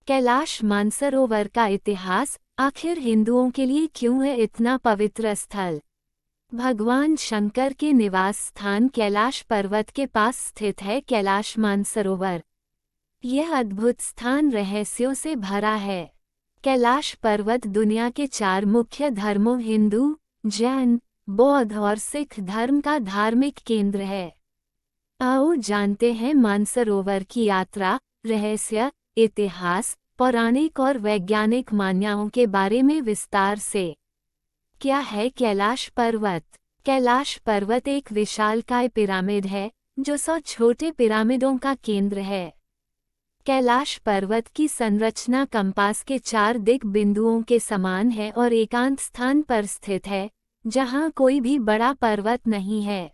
कैलाश मानसरोवर का इतिहास, आखिर हिंदुओं के लिए क्यों है इतना पवित्र स्थल? भगवान शंकर के निवास स्थान कैलाश पर्वत के पास स्थित है कैलाश मानसरोवर। यह अद्भुत स्थान रहस्यों से भरा है। कैलाश पर्वत दुनिया के 4 मुख्य धर्मों हिंदू, जैन, बौद्ध और सिख धर्म का धार्मिक केंद्र है। आओ जानते हैं मानसरोवर की यात्रा, रहस्य, इतिहास, पौराणिक और वैज्ञानिक मान्यताओं के बारे में विस्तार से। क्या है कैलाश पर्वत? कैलाश पर्वत एक विशालकाय पिरामिड है जो 100 छोटे पिरामिडों का केंद्र है। कैलाश पर्वत की संरचना कंपास के 4 दिग बिंदुओं के समान है और एकांत स्थान पर स्थित है, जहां कोई भी बड़ा पर्वत नहीं है।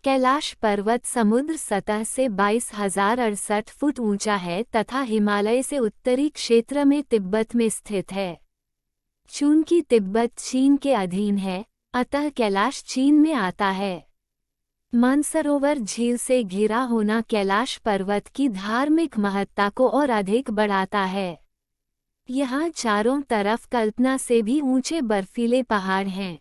कैलाश पर्वत समुद्र सतह से 22,068 फुट ऊंचा है तथा हिमालय से उत्तरी क्षेत्र में तिब्बत में स्थित है। चूंकि तिब्बत चीन के अधीन है, अतः कैलाश चीन में आता है। मानसरोवर झील से घिरा होना कैलाश पर्वत की धार्मिक महत्ता को और अधिक बढ़ाता है। यहाँ चारों तरफ कल्पना से भी ऊंचे बर्फीले पहाड़ हैं।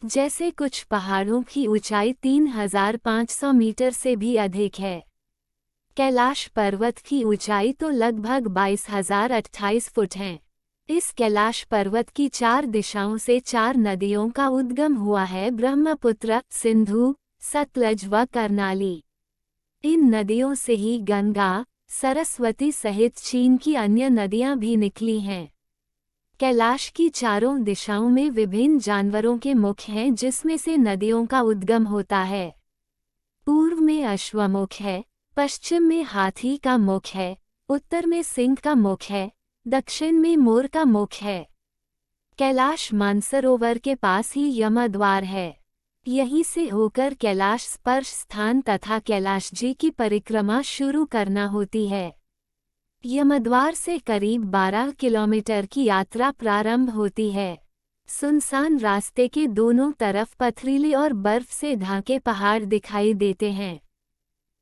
जैसे कुछ पहाड़ों की ऊंचाई 3,500 मीटर से भी अधिक है। कैलाश पर्वत की ऊंचाई तो लगभग 22,028 फुट है। इस कैलाश पर्वत की 4 दिशाओं से 4 नदियों का उद्गम हुआ है, ब्रह्मपुत्र, सिंधु, सतलज व कर्नाली। इन नदियों से ही गंगा, सरस्वती सहित चीन की अन्य नदियां भी निकली हैं। कैलाश की चारों दिशाओं में विभिन्न जानवरों के मुख हैं, जिसमें से नदियों का उद्गम होता है। पूर्व में अश्वमुख है, पश्चिम में हाथी का मुख है, उत्तर में सिंह का मुख है, दक्षिण में मोर का मुख है। कैलाश मानसरोवर के पास ही यमद्वार है। यहीं से होकर कैलाश स्पर्श स्थान तथा कैलाश जी की परिक्रमा शुरू करना होती है। यमद्वार से करीब 12 किलोमीटर की यात्रा प्रारंभ होती है। सुनसान रास्ते के दोनों तरफ पथरीले और बर्फ से ढाके पहाड़ दिखाई देते हैं।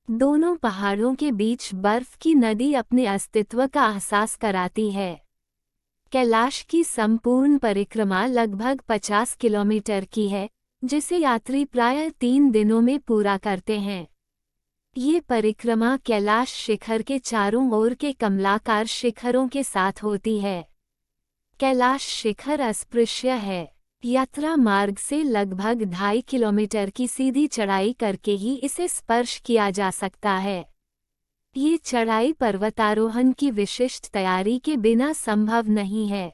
दोनों पहाड़ों के बीच बर्फ की नदी अपने अस्तित्व का एहसास कराती है। कैलाश की संपूर्ण परिक्रमा लगभग 50 किलोमीटर की है, जिसे यात्री प्रायः 3 दिनों में पूरा करते हैं। ये परिक्रमा कैलाश शिखर के चारों ओर के कमलाकार शिखरों के साथ होती है। कैलाश शिखर अस्पृश्य है। यात्रा मार्ग से लगभग 2.5 किलोमीटर की सीधी चढ़ाई करके ही इसे स्पर्श किया जा सकता है। ये चढ़ाई पर्वतारोहण की विशिष्ट तैयारी के बिना संभव नहीं है।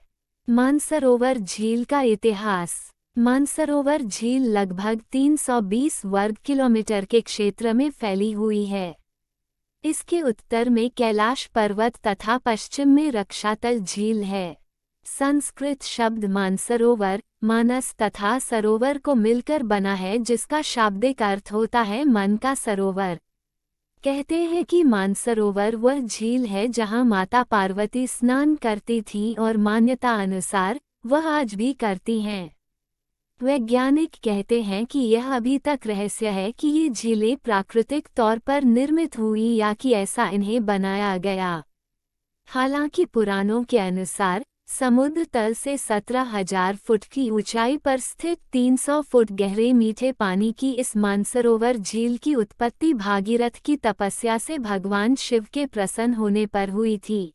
मानसरोवर झील का इतिहास। मानसरोवर झील लगभग 320 वर्ग किलोमीटर के क्षेत्र में फैली हुई है। इसके उत्तर में कैलाश पर्वत तथा पश्चिम में रक्षातल झील है। संस्कृत शब्द मानसरोवर, मानस तथा सरोवर को मिलकर बना है, जिसका शाब्दिक अर्थ होता है मन का सरोवर। कहते हैं कि मानसरोवर वह झील है जहां माता पार्वती स्नान करती थीं और मान्यता अनुसार वह आज भी करती हैं। वैज्ञानिक कहते हैं कि यह अभी तक रहस्य है कि ये झीलें प्राकृतिक तौर पर निर्मित हुई या कि ऐसा इन्हें बनाया गया। हालांकि पुराणों के अनुसार समुद्र तल से 17,000 फुट की ऊंचाई पर स्थित 300 फुट गहरे मीठे पानी की इस मानसरोवर झील की उत्पत्ति भागीरथ की तपस्या से भगवान शिव के प्रसन्न होने पर हुई थी।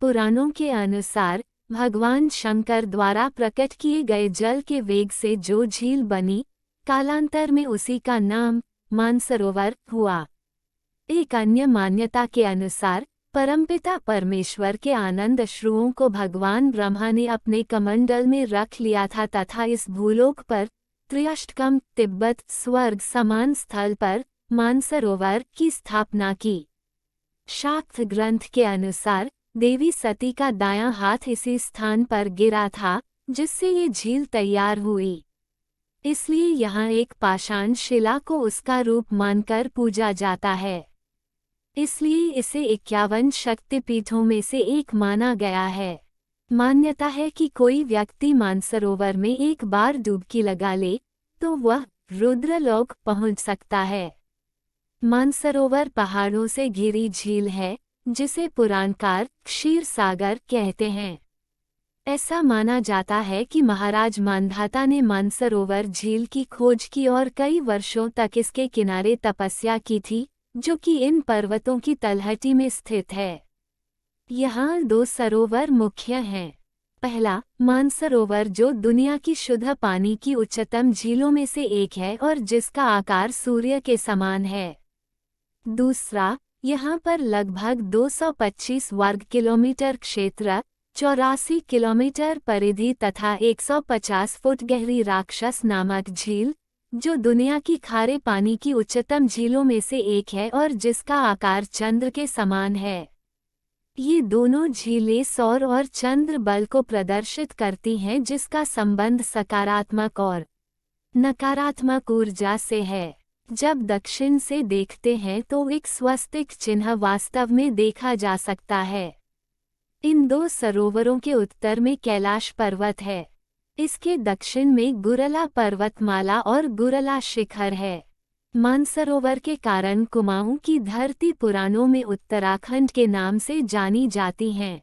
पुराणों के अनुसार भगवान शंकर द्वारा प्रकट किए गए जल के वेग से जो झील बनी, कालांतर में उसी का नाम मानसरोवर हुआ। एक अन्य मान्यता के अनुसार परमपिता परमेश्वर के आनंद अश्रुओं को भगवान ब्रह्मा ने अपने कमंडल में रख लिया था तथा इस भूलोक पर त्रिअष्टकम तिब्बत स्वर्ग समान स्थल पर मानसरोवर की स्थापना की। शाक्त ग्रंथ के अनुसार देवी सती का दायां हाथ इसी स्थान पर गिरा था, जिससे ये झील तैयार हुई। इसलिए यहाँ एक पाषाण शिला को उसका रूप मानकर पूजा जाता है। इसलिए इसे 51 शक्तिपीठों में से एक माना गया है। मान्यता है कि कोई व्यक्ति मानसरोवर में एक बार डुबकी लगा ले तो वह रुद्रलोक पहुंच सकता है। मानसरोवर पहाड़ों से घिरी झील है, जिसे पुराणकार क्षीर सागर कहते हैं। ऐसा माना जाता है कि महाराज मांधाता ने मानसरोवर झील की खोज की और कई वर्षों तक इसके किनारे तपस्या की थी, जो कि इन पर्वतों की तलहटी में स्थित है। यहाँ 2 सरोवर मुख्य हैं। पहला, मानसरोवर, जो दुनिया की शुद्ध पानी की उच्चतम झीलों में से एक है और जिसका आकार सूर्य के समान है। दूसरा, यहाँ पर लगभग 225 वर्ग किलोमीटर क्षेत्र, 84 किलोमीटर परिधि तथा 150 फुट गहरी राक्षस नामक झील, जो दुनिया की खारे पानी की उच्चतम झीलों में से एक है और जिसका आकार चंद्र के समान है। ये दोनों झीलें सौर और चंद्र बल को प्रदर्शित करती हैं, जिसका संबंध सकारात्मक और नकारात्मक ऊर्जा से है। जब दक्षिण से देखते हैं तो एक स्वस्तिक चिन्ह वास्तव में देखा जा सकता है। इन 2 सरोवरों के उत्तर में कैलाश पर्वत है। इसके दक्षिण में गुरला पर्वतमाला और गुरला शिखर है। मानसरोवर के कारण कुमाऊं की धरती पुराणों में उत्तराखंड के नाम से जानी जाती हैं।